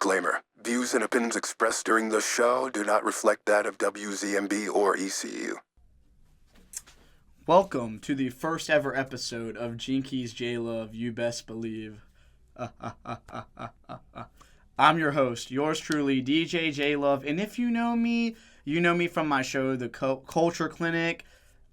Disclaimer. Views and opinions expressed during the show do not reflect that of WZMB or ECU. Welcome to the first ever episode of Jinkies J-Love, you best believe. I'm your host, yours truly, DJ J-Love, and if you know me from my show, The Culture Clinic,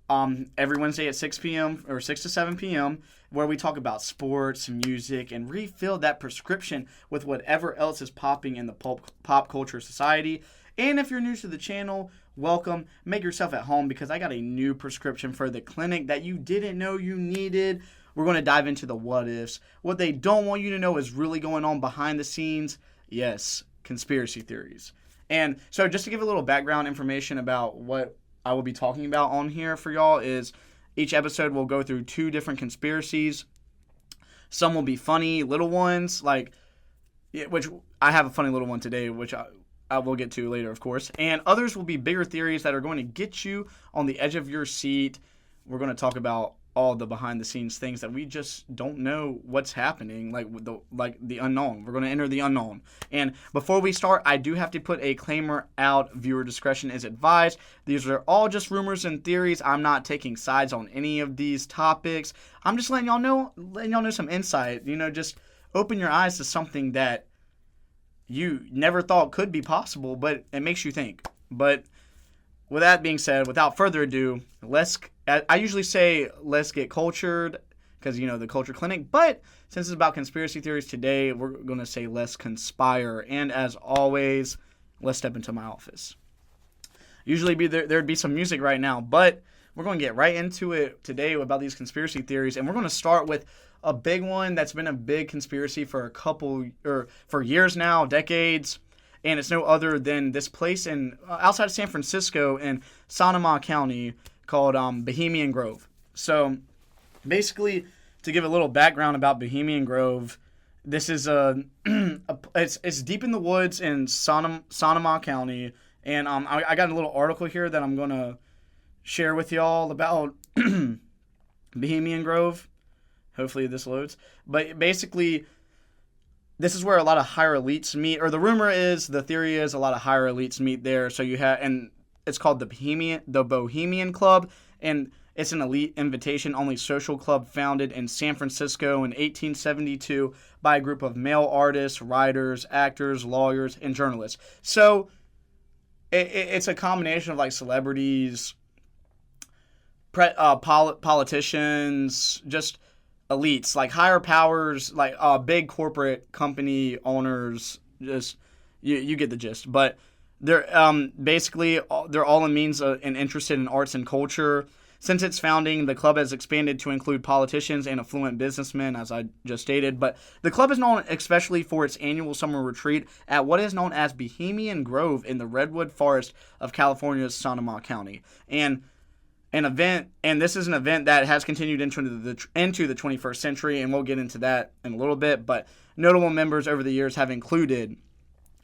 every Wednesday at 6 p.m. or 6 to 7 p.m., where we talk about sports, music, and refill that prescription with whatever else is popping in the pop culture society. And if you're new to the channel, welcome. Make yourself at home because I got a new prescription for the clinic that you didn't know you needed. We're going to dive into the what ifs. What they don't want you to know is really going on behind the scenes. Yes, conspiracy theories. And so just to give a little background information about what I will be talking about on here for y'all is each episode will go through two different conspiracies. Some will be funny little ones, which I have a funny little one today, which I will get to later, of course. And others will be bigger theories that are going to get you on the edge of your seat. We're going to talk about all the behind-the-scenes things that we just don't know what's happening, like the unknown. We're going to enter the unknown. And before we start, I do have to put a disclaimer out. Viewer discretion is advised. These are all just rumors and theories. I'm not taking sides on any of these topics. I'm just letting y'all know some insight. Just open your eyes to something that you never thought could be possible, but it makes you think. But with that being said, without further ado, I usually say let's get cultured because, the Culture Clinic. But since it's about conspiracy theories today, we're going to say let's conspire. And as always, let's step into my office. Usually there'd be some music right now, but we're going to get right into it today about these conspiracy theories. And we're going to start with a big one that's been a big conspiracy for for years now, decades. And it's no other than this place outside of San Francisco in Sonoma County called Bohemian Grove. So basically, to give a little background about Bohemian Grove, this is it's deep in the woods in Sonoma County. And I got a little article here that I'm going to share with y'all about Bohemian Grove. Hopefully this loads. But basically, this is where a lot of higher elites meet, or the theory is a lot of higher elites meet there. So and it's called the Bohemian Club, and it's an elite invitation-only social club founded in San Francisco in 1872 by a group of male artists, writers, actors, lawyers, and journalists. So it's a combination of celebrities, politicians, just elites, higher powers, big corporate company owners. Just you get the gist. But they're basically they're all in means and interested in arts and culture. Since its founding, the club has expanded to include politicians and affluent businessmen, as I just stated. But the club is known especially for its annual summer retreat at what is known as Bohemian Grove in the Redwood Forest of California's Sonoma County. And this is an event that has continued into the 21st century, and we'll get into that in a little bit. But notable members over the years have included,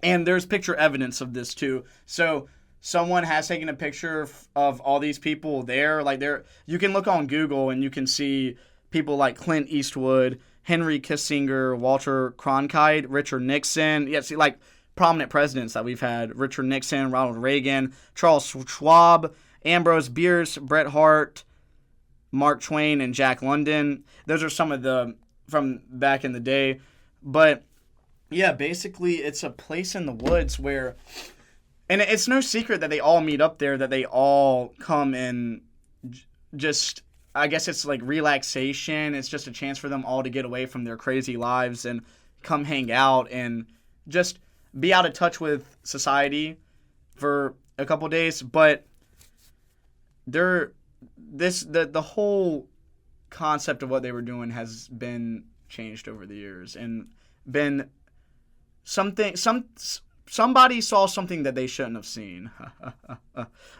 and there's picture evidence of this too. So someone has taken a picture of all these people there. You can look on Google and you can see people like Clint Eastwood, Henry Kissinger, Walter Cronkite, Richard Nixon. Yeah, see, prominent presidents that we've had: Richard Nixon, Ronald Reagan, Charles Schwab, Ambrose Bierce, Bret Hart, Mark Twain, and Jack London. Those are some of from back in the day. But yeah, basically it's a place in the woods where, and it's no secret that they all meet up there, that they all come and just, I guess it's relaxation. It's just a chance for them all to get away from their crazy lives and come hang out and just be out of touch with society for a couple days. But the whole concept of what they were doing has been changed over the years and been somebody saw something that they shouldn't have seen.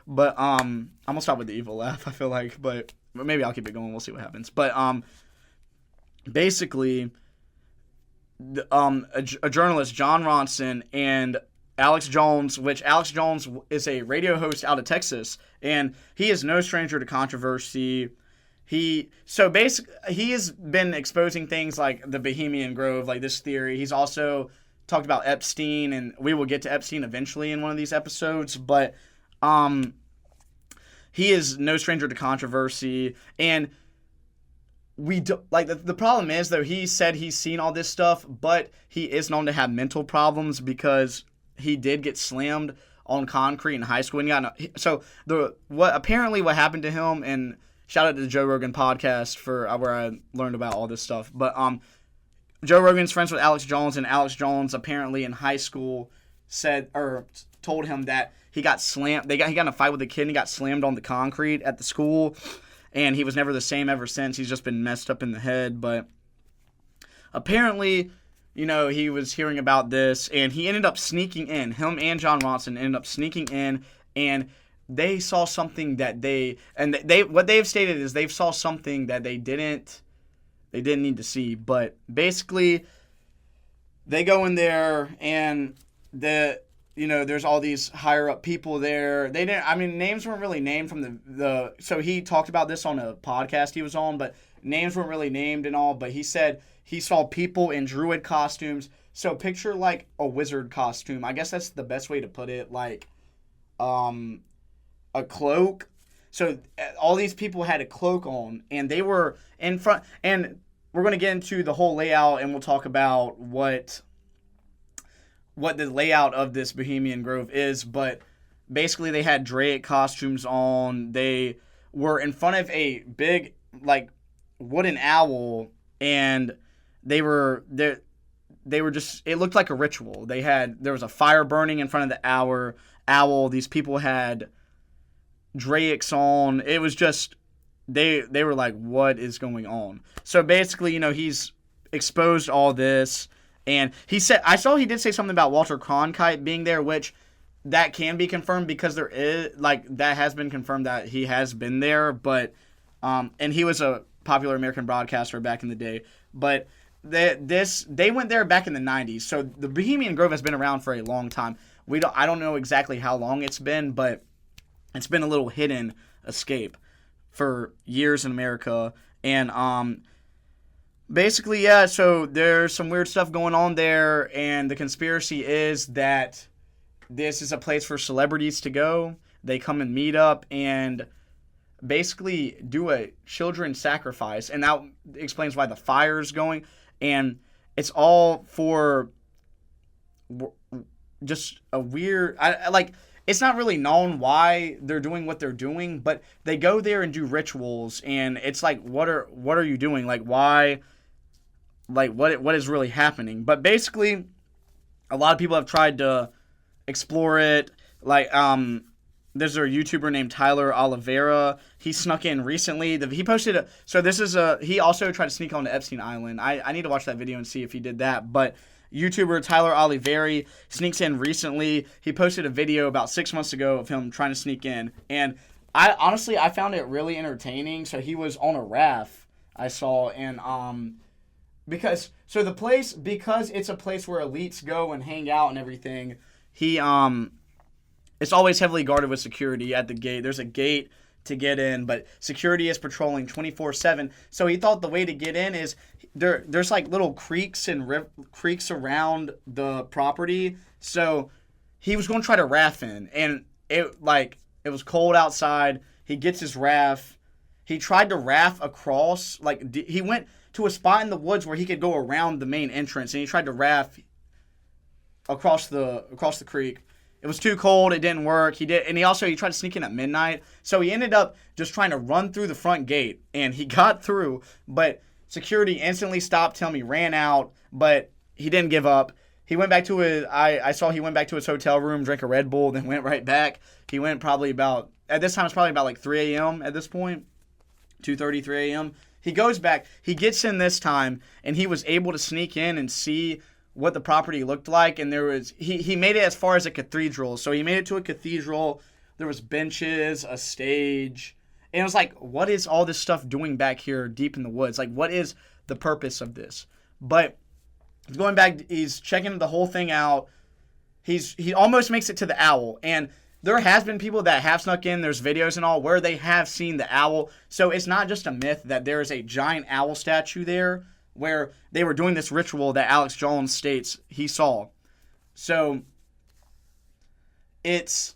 But I'm gonna stop with the evil laugh, I feel like, but maybe I'll keep it going. We'll see what happens. But basically, a journalist, John Ronson, and Alex Jones, which Alex Jones is a radio host out of Texas, and he is no stranger to controversy. He has been exposing things like the Bohemian Grove, like this theory. He's also talked about Epstein, and we will get to Epstein eventually in one of these episodes, but he is no stranger to controversy, and we do, like the problem is though he said he's seen all this stuff, but he is known to have mental problems because he did get slammed on concrete in high school and what happened to him, and shout out to the Joe Rogan podcast for where I learned about all this stuff. But Joe Rogan's friends with Alex Jones, and Alex Jones apparently in high school told him that he got slammed. He got in a fight with a kid and he got slammed on the concrete at the school, and he was never the same ever since. He's just been messed up in the head. But apparently, he was hearing about this, and he ended up sneaking in. Him and John Watson ended up sneaking in, and they saw something that what they've stated is they saw something that they didn't need to see. But basically, they go in there, and there's all these higher up people there. Names weren't really named from so he talked about this on a podcast he was on, but names weren't really named and all, but he said he saw people in druid costumes. So picture like a wizard costume. I guess that's the best way to put it. Like, a cloak. So all these people had a cloak on, and they were in front, and we're going to get into the whole layout, and we'll talk about what the layout of this Bohemian Grove is, but basically they had Drake costumes on. They were in front of a big, like, wooden owl, and they were just, it looked like a ritual. There was a fire burning in front of the owl. These people had Drakes on. It was just, they were like, what is going on? So basically, he's exposed all this. And he said, he did say something about Walter Cronkite being there, which that can be confirmed because there is, like, that has been confirmed that he has been there. But, and he was a popular American broadcaster back in the day. But they went there back in the 90s. So the Bohemian Grove has been around for a long time. I don't know exactly how long it's been, but it's been a little hidden escape for years in America. And, basically, yeah, so there's some weird stuff going on there, and the conspiracy is that this is a place for celebrities to go. They come and meet up and basically do a children's sacrifice, and that explains why the fire's going, and it's all for just a weird, it's not really known why they're doing what they're doing, but they go there and do rituals, and it's like, what are you doing? Like, why? Like, what is really happening? But basically, a lot of people have tried to explore it. Like, there's a YouTuber named Tyler Oliveira. He snuck in recently. He posted he also tried to sneak onto Epstein Island. I need to watch that video and see if he did that. But YouTuber Tyler Oliveira sneaks in recently. He posted a video about 6 months ago of him trying to sneak in. And I found it really entertaining. So he was on a raft, I saw, and because it's a place where elites go and hang out and everything, it's always heavily guarded with security at the gate. There's a gate to get in, but security is patrolling 24/7. So he thought the way to get in is there's like little creeks and creeks around the property. So he was going to try to raft in, and it was cold outside. He gets his raft. He tried to raft across, he went to a spot in the woods where he could go around the main entrance, and he tried to raft across the creek. It was too cold. It didn't work. He tried to sneak in at midnight. So he ended up just trying to run through the front gate, and he got through, but security instantly stopped him. He ran out, but he didn't give up. He went back to he went back to his hotel room, drank a Red Bull, then went right back. He went at this time it's probably about like 3 a.m. at this point, 2:30, 3 a.m. He goes back, he gets in this time, and he was able to sneak in and see what the property looked like, and he made it as far as a cathedral. So he made it to a cathedral. There was benches, a stage, and it was like, what is all this stuff doing back here deep in the woods? Like, what is the purpose of this? But going back, he's checking the whole thing out. He almost makes it to the owl, and there has been people that have snuck in. There's videos and all where they have seen the owl. So it's not just a myth that there is a giant owl statue there where they were doing this ritual that Alex Jones states he saw. So it's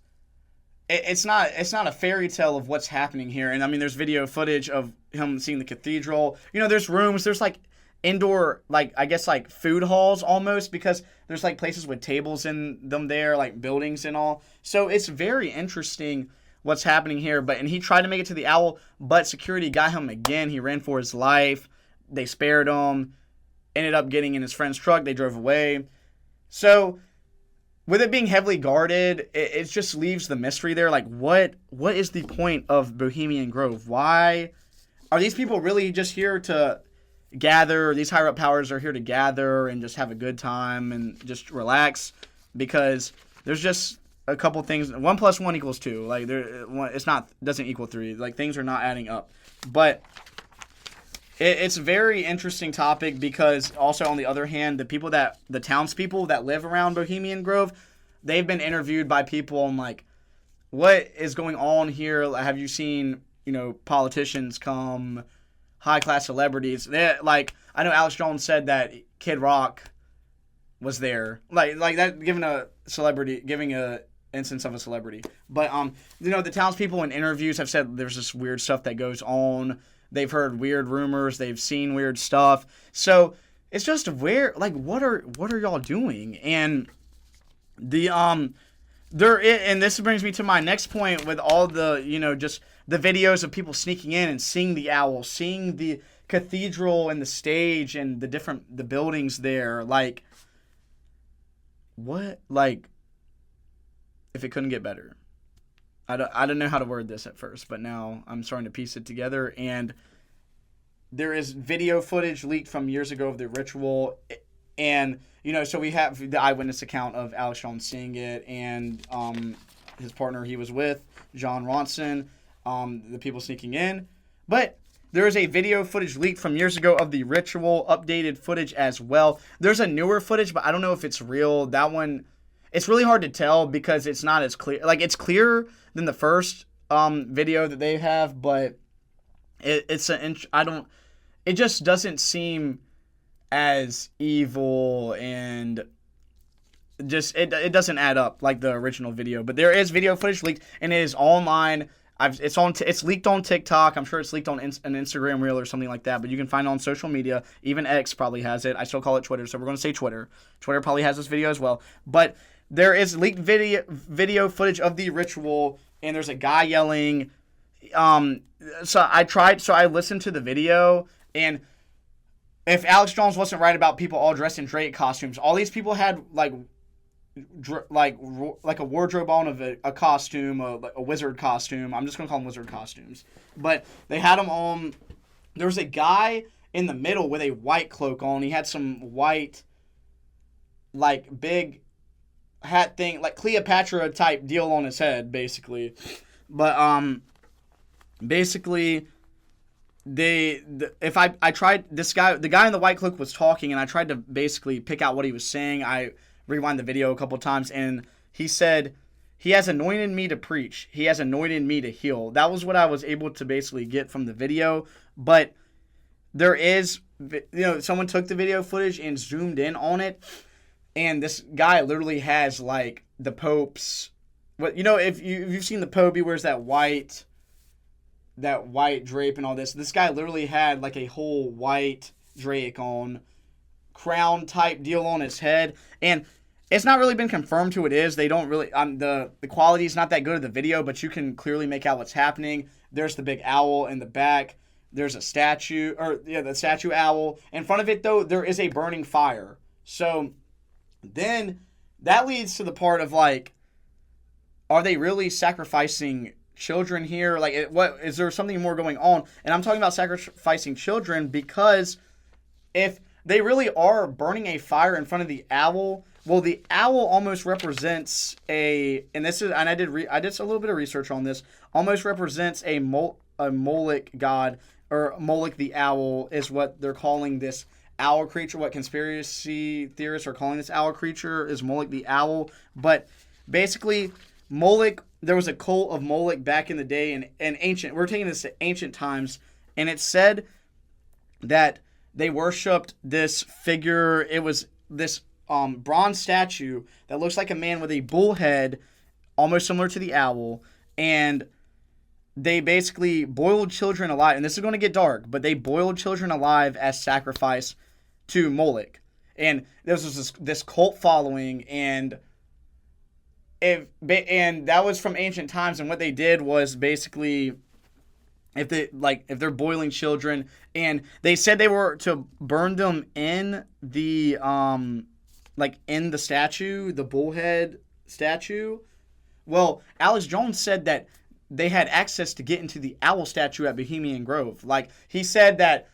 not a fairy tale of what's happening here. And I mean, there's video footage of him seeing the cathedral. You know, there's rooms, there's like indoor, like, I guess like food halls almost, because there's like places with tables in them there, like buildings and all. So it's very interesting what's happening here. And he tried to make it to the owl, but security got him again. He ran for his life. They spared him. Ended up getting in his friend's truck. They drove away. So with it being heavily guarded, it just leaves the mystery there. Like, what is the point of Bohemian Grove? Why are these people really just here to gather? These higher up powers are here to gather and just have a good time and just relax, because there's just a couple things. 1 + 1 = 2. Like, doesn't equal 3. Like, things are not adding up. But it's a very interesting topic, because also on the other hand, the townspeople that live around Bohemian Grove, they've been interviewed by people on like, what is going on here? Have you seen, politicians come, high class celebrities? Like, I know Alex Jones said that Kid Rock was there, like that, giving a instance of a celebrity. But the townspeople in interviews have said there's this weird stuff that goes on. They've heard weird rumors. They've seen weird stuff. So it's just weird. Like, what are y'all doing? And and this brings me to my next point with all the, just the videos of people sneaking in and seeing the owl, seeing the cathedral and the stage and the buildings there. Like, what? Like, if it couldn't get better. I don't know how to word this at first, but now I'm starting to piece it together. And there is video footage leaked from years ago of the ritual. And, so we have the eyewitness account of Alex Jones seeing it, and his partner he was with, John Ronson, the people sneaking in. But there is a video footage leaked from years ago of the ritual, updated footage as well. There's a newer footage, but I don't know if it's real. That one, it's really hard to tell because it's not as clear. Like, it's clearer than the first video that they have, but it just doesn't seem as evil, and just it doesn't add up like the original video. But there is video footage leaked, and it is online. It's leaked on TikTok. I'm sure it's leaked on an Instagram reel or something like that. But you can find it on social media. Even X probably has it. I still call it Twitter, so we're going to say Twitter. Twitter probably has this video as well. But there is leaked video footage of the ritual, and there's a guy yelling. So I listened to the video, and if Alex Jones wasn't right about people all dressed in Drake costumes, all these people had like a wardrobe on of a costume, a wizard costume. I'm just gonna call them wizard costumes. But they had them on. There was a guy in the middle with a white cloak on. He had some white, like, big hat thing, like Cleopatra type deal on his head, basically. But basically, I tried, the guy in the white cloak was talking, and I tried to basically pick out what he was saying. I rewind the video a couple times, and he said, "He has anointed me to preach. He has anointed me to heal." That was what I was able to basically get from the video. But there is, someone took the video footage and zoomed in on it, and this guy literally has like the Pope's, if you've seen the Pope, he wears that white drape and all this. This guy literally had like a whole white drake on, crown type deal on his head, and it's not really been confirmed who it is. They don't really, the quality is not that good of the video, but you can clearly make out what's happening. There's the big owl in the back. There's a statue, the statue owl. In front of it, though, there is a burning fire. So then that leads to the part of, like, are they really sacrificing children here? Like, what is there something more going on? And I'm talking about sacrificing children because if they really are burning a fire in front of the owl, well, the owl almost represents I did a little bit of research on this, almost represents a Moloch god, or Moloch the owl is what they're calling this owl creature. What conspiracy theorists are calling this owl creature is Moloch the owl. But basically, Moloch, there was a cult of Moloch back in the day, and ancient, we're taking this to ancient times, and it said that they worshipped this figure. It was this bronze statue that looks like a man with a bull head, almost similar to the owl, and they basically boiled children alive. And this is going to get dark, but they boiled children alive as sacrifice to Moloch. And there was this cult following, and that was from ancient times. And what they did was basically, if they're boiling children, and they said they were to burn them in the in the statue, the bullhead statue. Well, Alex Jones said that they had access to get into the owl statue at Bohemian Grove. Like, he said that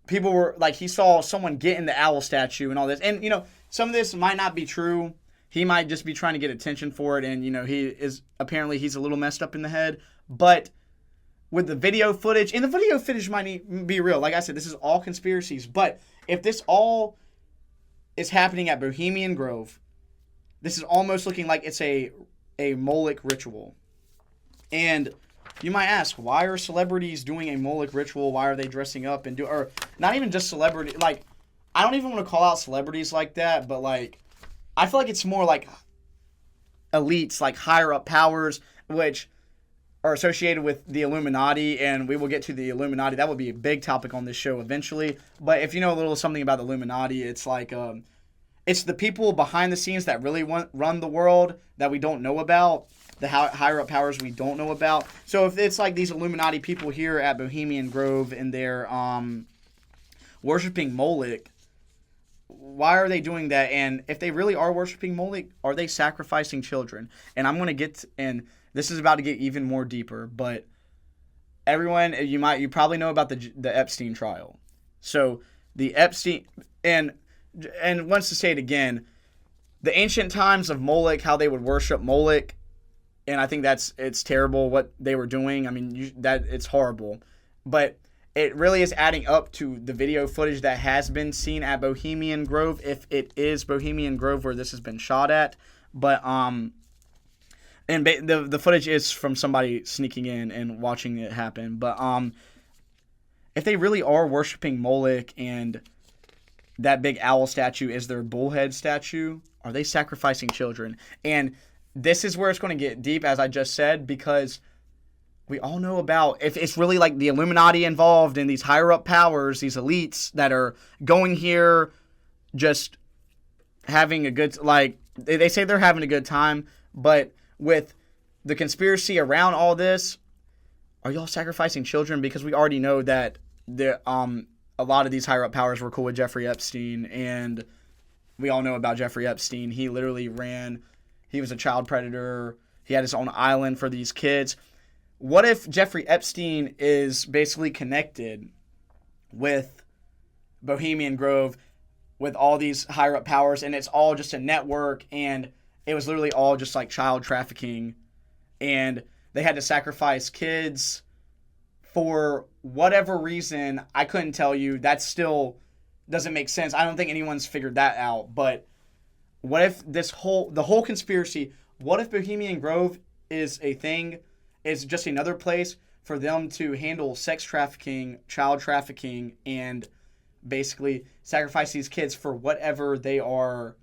people were, like, he saw someone get in the owl statue and all this. And, some of this might not be true. He might just be trying to get attention for it. And, he's a little messed up in the head. But with the video footage, and the video footage might be real. Like I said, this is all conspiracies. But if this all is happening at Bohemian Grove, this is almost looking like it's a Moloch ritual. And you might ask, why are celebrities doing a Moloch ritual? Why are they dressing up or not even just celebrity? Like, I don't even want to call out celebrities like that, but like, I feel like it's more like elites, like higher up powers, which are associated with the Illuminati, and we will get to the Illuminati. That would be a big topic on this show eventually. But if you know a little something about the Illuminati, it's like, it's the people behind the scenes that really run the world that we don't know about. The higher up powers we don't know about. So if it's like these Illuminati people here at Bohemian Grove and they're worshiping Moloch, why are they doing that? And if they really are worshiping Moloch, are they sacrificing children? And I'm going to and this is about to get even more deeper, but everyone, you probably know about the Epstein trial. So the Epstein, and wants to say it again, the ancient times of Moloch, how they would worship Moloch. And I think it's terrible what they were doing. I mean, it's horrible. But it really is adding up to the video footage that has been seen at Bohemian Grove, if it is Bohemian Grove where this has been shot at. But the footage is from somebody sneaking in and watching it happen. But if they really are worshiping Moloch and that big owl statue is their bullhead statue, are they sacrificing children? And this is where it's going to get deep, as I just said, because we all know about, if it's really like the Illuminati involved in these higher up powers, these elites that are going here just having a good, like, they say they're having a good time, but with the conspiracy around all this, are y'all sacrificing children? Because we already know that a lot of these higher up powers were cool with Jeffrey Epstein, and we all know about Jeffrey Epstein. He literally he was a child predator. He had his own island for these kids. What if Jeffrey Epstein is basically connected with Bohemian Grove, with all these higher up powers, and it's all just a network, and it was literally all just like child trafficking, and they had to sacrifice kids for whatever reason? I couldn't tell you. That still doesn't make sense. I don't think anyone's figured that out. But what if the whole conspiracy, what if Bohemian Grove is a thing, is just another place for them to handle sex trafficking, child trafficking, and basically sacrifice these kids for whatever they are,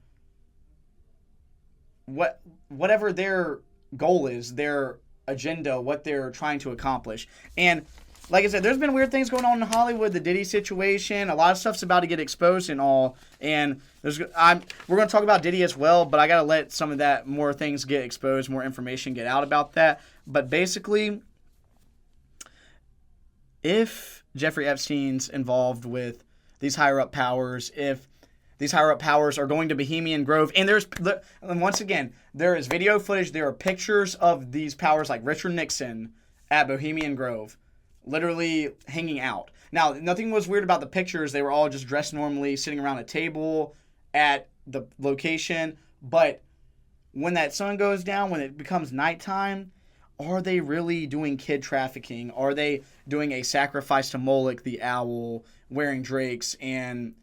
whatever their goal is, their agenda, what they're trying to accomplish. And like I said, there's been weird things going on in Hollywood, the Diddy situation, a lot of stuff's about to get exposed and all, and we're going to talk about Diddy as well, but I got to let some of that, more things get exposed, more information get out about that. But basically, if Jeffrey Epstein's involved with these higher up powers, if these higher up powers are going to Bohemian Grove, and once again, there is video footage, there are pictures of these powers like Richard Nixon at Bohemian Grove, literally hanging out. Now, nothing was weird about the pictures. They were all just dressed normally, sitting around a table at the location. But when that sun goes down, when it becomes nighttime, are they really doing kid trafficking? Are they doing a sacrifice to Moloch, the owl, wearing drakes, and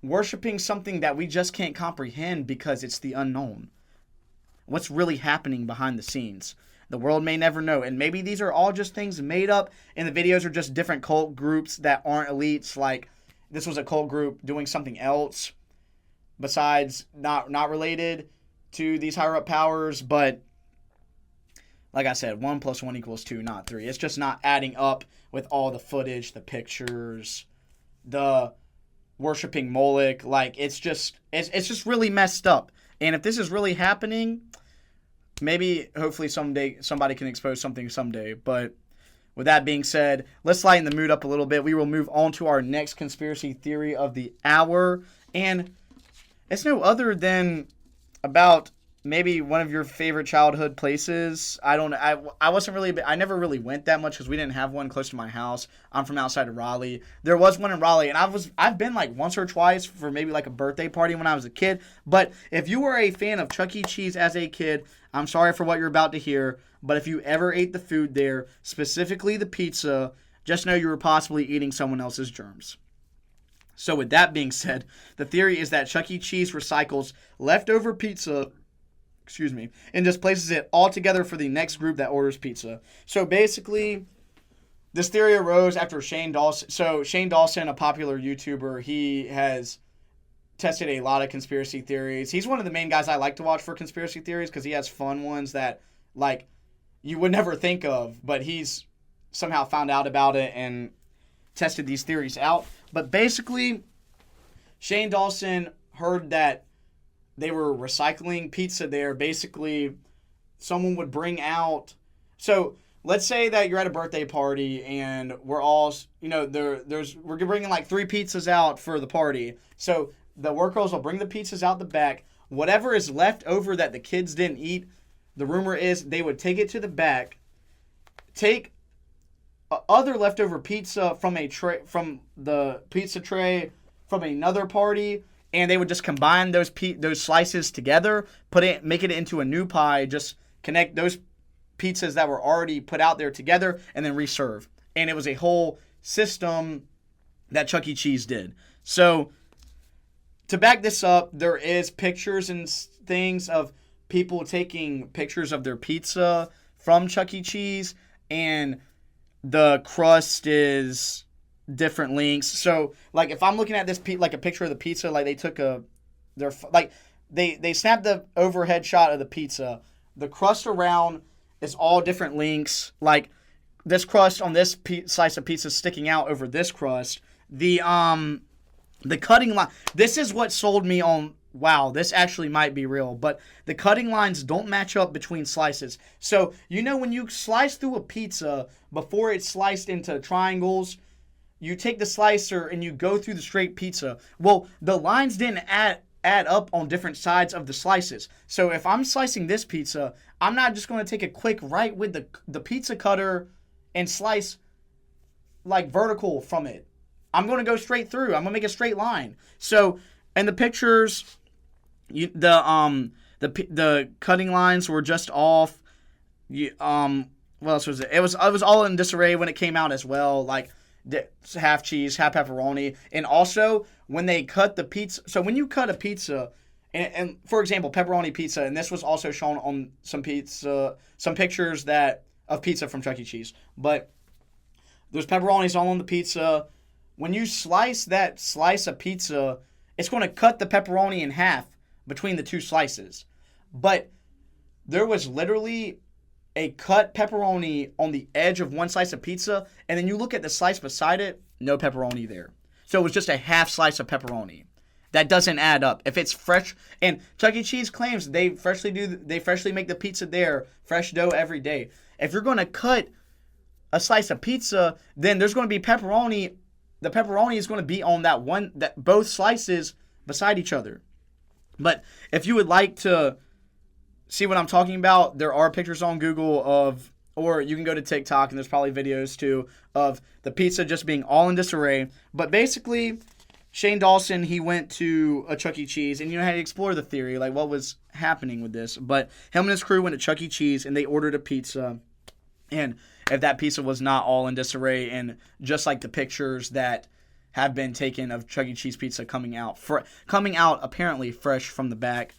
worshiping something that we just can't comprehend because it's the unknown? What's really happening behind the scenes? The world may never know. And maybe these are all just things made up, and the videos are just different cult groups that aren't elites. Like, this was a cult group doing something else. besides not related to these higher up powers, but like I said, 1 + 1 = 2, not 3. It's just not adding up with all the footage, the pictures, the worshiping Moloch. Like, it's just really messed up. And if this is really happening, maybe, hopefully someday, somebody can expose something someday. But with that being said, let's lighten the mood up a little bit. We will move on to our next conspiracy theory of the hour. And it's no other than about maybe one of your favorite childhood places. I never really went that much because we didn't have one close to my house. I'm from outside of Raleigh. There was one in Raleigh, and I've been like once or twice for maybe like a birthday party when I was a kid. But if you were a fan of Chuck E. Cheese as a kid, I'm sorry for what you're about to hear, but if you ever ate the food there, specifically the pizza, just know you were possibly eating someone else's germs. So with that being said, the theory is that Chuck E. Cheese recycles leftover pizza, and just places it all together for the next group that orders pizza. So basically, this theory arose after Shane Dawson. So Shane Dawson, a popular YouTuber, he has tested a lot of conspiracy theories. He's one of the main guys I like to watch for conspiracy theories because he has fun ones that, like, you would never think of, but he's somehow found out about it and tested these theories out. But basically, Shane Dawson heard that they were recycling pizza there. Basically, someone would bring out... So, let's say that you're at a birthday party and we're all... we're bringing like 3 pizzas out for the party. So, the workers will bring the pizzas out the back. Whatever is left over that the kids didn't eat, the rumor is they would take it to the back, take other leftover pizza from the pizza tray from another party, and they would just combine those slices together, make it into a new pie, just connect those pizzas that were already put out there together, and then reserve. And it was a whole system that Chuck E. Cheese did. So, to back this up, there is pictures and things of people taking pictures of their pizza from Chuck E. Cheese, and the crust is different lengths. So, like, if I'm looking at this, like a picture of the pizza, like they took they snapped the overhead shot of the pizza. The crust around is all different lengths. Like, this crust on this slice of pizza sticking out over this crust. The cutting line. This is what sold me on, wow, this actually might be real. But the cutting lines don't match up between slices. So, when you slice through a pizza, before it's sliced into triangles, you take the slicer and you go through the straight pizza. Well, the lines didn't add up on different sides of the slices. So if I'm slicing this pizza, I'm not just going to take a quick right with the pizza cutter and slice like vertical from it. I'm going to go straight through. I'm going to make a straight line. So in the pictures, the cutting lines were just off. What else was it? It was all in disarray when it came out as well. Like, half cheese, half pepperoni. And also, when they cut the pizza... So, when you cut a pizza, and for example, pepperoni pizza, and this was also shown on some pictures of pizza from Chuck E. Cheese. But there's pepperonis all on the pizza. When you slice that slice of pizza, it's going to cut the pepperoni in half between the two slices. But there was literally a cut pepperoni on the edge of one slice of pizza, and then you look at the slice beside it, no pepperoni there. So it was just a half slice of pepperoni. That doesn't add up. If it's fresh, and Chuck E. Cheese claims they freshly make the pizza there, fresh dough every day. If you're going to cut a slice of pizza, then there's going to be pepperoni. The pepperoni is going to be on that both slices beside each other. But if you would like to see what I'm talking about, there are pictures on Google or you can go to TikTok, and there's probably videos too, of the pizza just being all in disarray. But basically, Shane Dawson, he went to a Chuck E. Cheese, and had to explore the theory, like what was happening with this. But him and his crew went to Chuck E. Cheese, and they ordered a pizza. And if that pizza was not all in disarray, and just like the pictures that have been taken of Chuck E. Cheese pizza coming out apparently fresh from the back,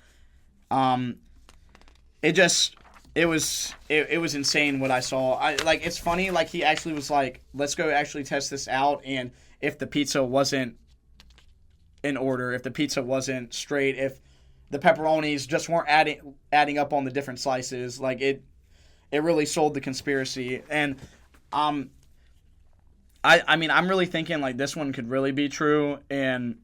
it was insane what I saw. It's funny, like he actually was like, let's go actually test this out, and if the pizza wasn't in order, if the pizza wasn't straight, if the pepperonis just weren't adding up on the different slices. Like, it really sold the conspiracy. And I mean, I'm really thinking, like, this one could really be true. And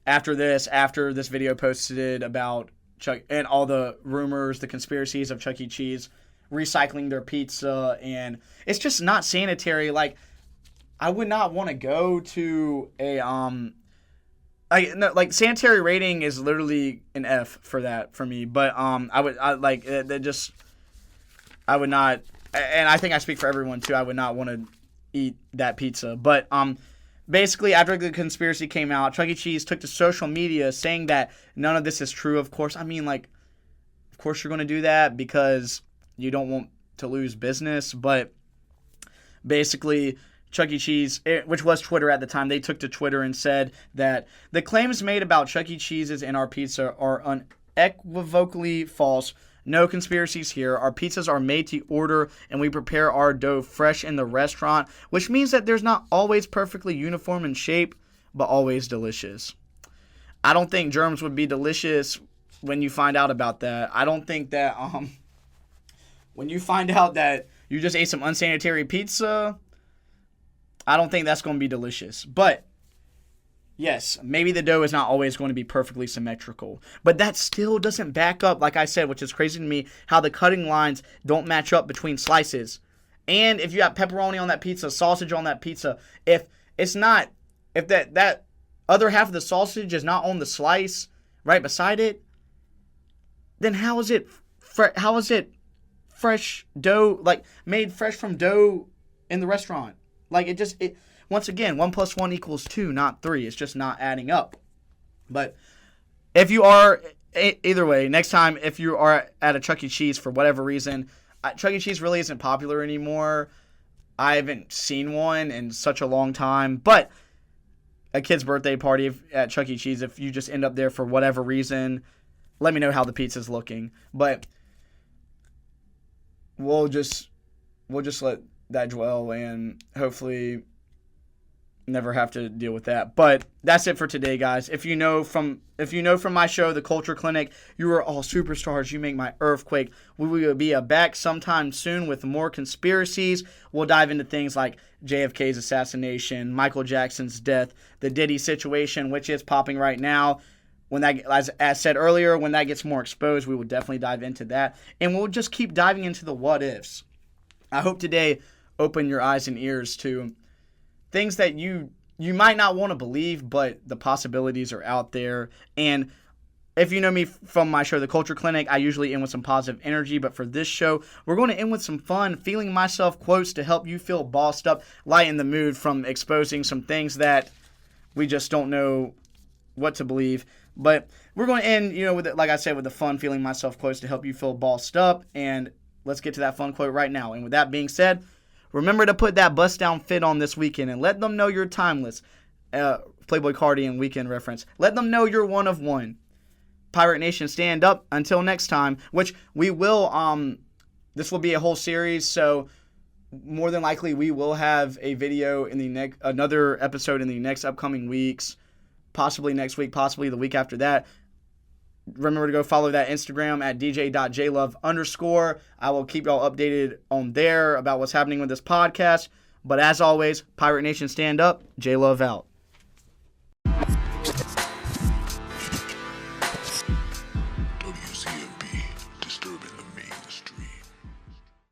after this video posted about Chuck and all the rumors, the conspiracies of Chuck E. Cheese recycling their pizza, and it's just not sanitary. Like, I would not want to go to a sanitary rating is literally an F for that for me. But I would not, and I think I speak for everyone too. I would not want to eat that pizza. But basically, after the conspiracy came out, Chuck E. Cheese took to social media saying that none of this is true. Of course, I mean, like, of course you're going to do that because you don't want to lose business. But basically, Chuck E. Cheese, which was Twitter at the time, they took to Twitter and said that the claims made about Chuck E. Cheese's and our pizza are unequivocally false. No conspiracies here. Our pizzas are made to order, and we prepare our dough fresh in the restaurant, which means that there's not always perfectly uniform in shape, but always delicious. I don't think germs would be delicious when you find out about that. I don't think that when you find out that you just ate some unsanitary pizza, I don't think that's going to be delicious. But yes, maybe the dough is not always going to be perfectly symmetrical. But that still doesn't back up, like I said, which is crazy to me, how the cutting lines don't match up between slices. And if you have pepperoni on that pizza, sausage on that pizza, if that other half of the sausage is not on the slice right beside it, then how is it fresh dough, like made fresh from dough in the restaurant? Like, once again, 1 + 1 = 2, not 3. It's just not adding up. But if you are, either way, next time, if you are at a Chuck E. Cheese for whatever reason, Chuck E. Cheese really isn't popular anymore. I haven't seen one in such a long time. But a kid's birthday party at Chuck E. Cheese, if you just end up there for whatever reason, let me know how the pizza's looking. But we'll just let that dwell and hopefully never have to deal with that. But that's it for today, guys. If you know from my show, The Culture Clinic, you are all superstars. You make my earthquake. We will be back sometime soon with more conspiracies. We'll dive into things like JFK's assassination, Michael Jackson's death, the Diddy situation, which is popping right now. When that, as said earlier, when that gets more exposed, we will definitely dive into that. And we'll just keep diving into the what ifs. I hope today opened your eyes and ears to things that you might not want to believe, but the possibilities are out there. And if you know me from my show, The Culture Clinic, I usually end with some positive energy. But for this show, we're going to end with some fun, feeling myself quotes to help you feel bossed up, lighten the mood from exposing some things that we just don't know what to believe. But we're going to end, with it, like I said, with the fun, feeling myself quotes to help you feel bossed up. And let's get to that fun quote right now. And with that being said, remember to put that bust down fit on this weekend and let them know you're timeless. Playboy Cardi and Weekend reference. Let them know you're one of one. Pirate Nation, stand up. Until next time, which we will, this will be a whole series, so more than likely we will have a video in another episode in the next upcoming weeks, possibly next week, possibly the week after that. Remember to go follow that Instagram at dj.jlove_. I will keep y'all updated on there about what's happening with this podcast. But as always, Pirate Nation, stand up. J-Love out.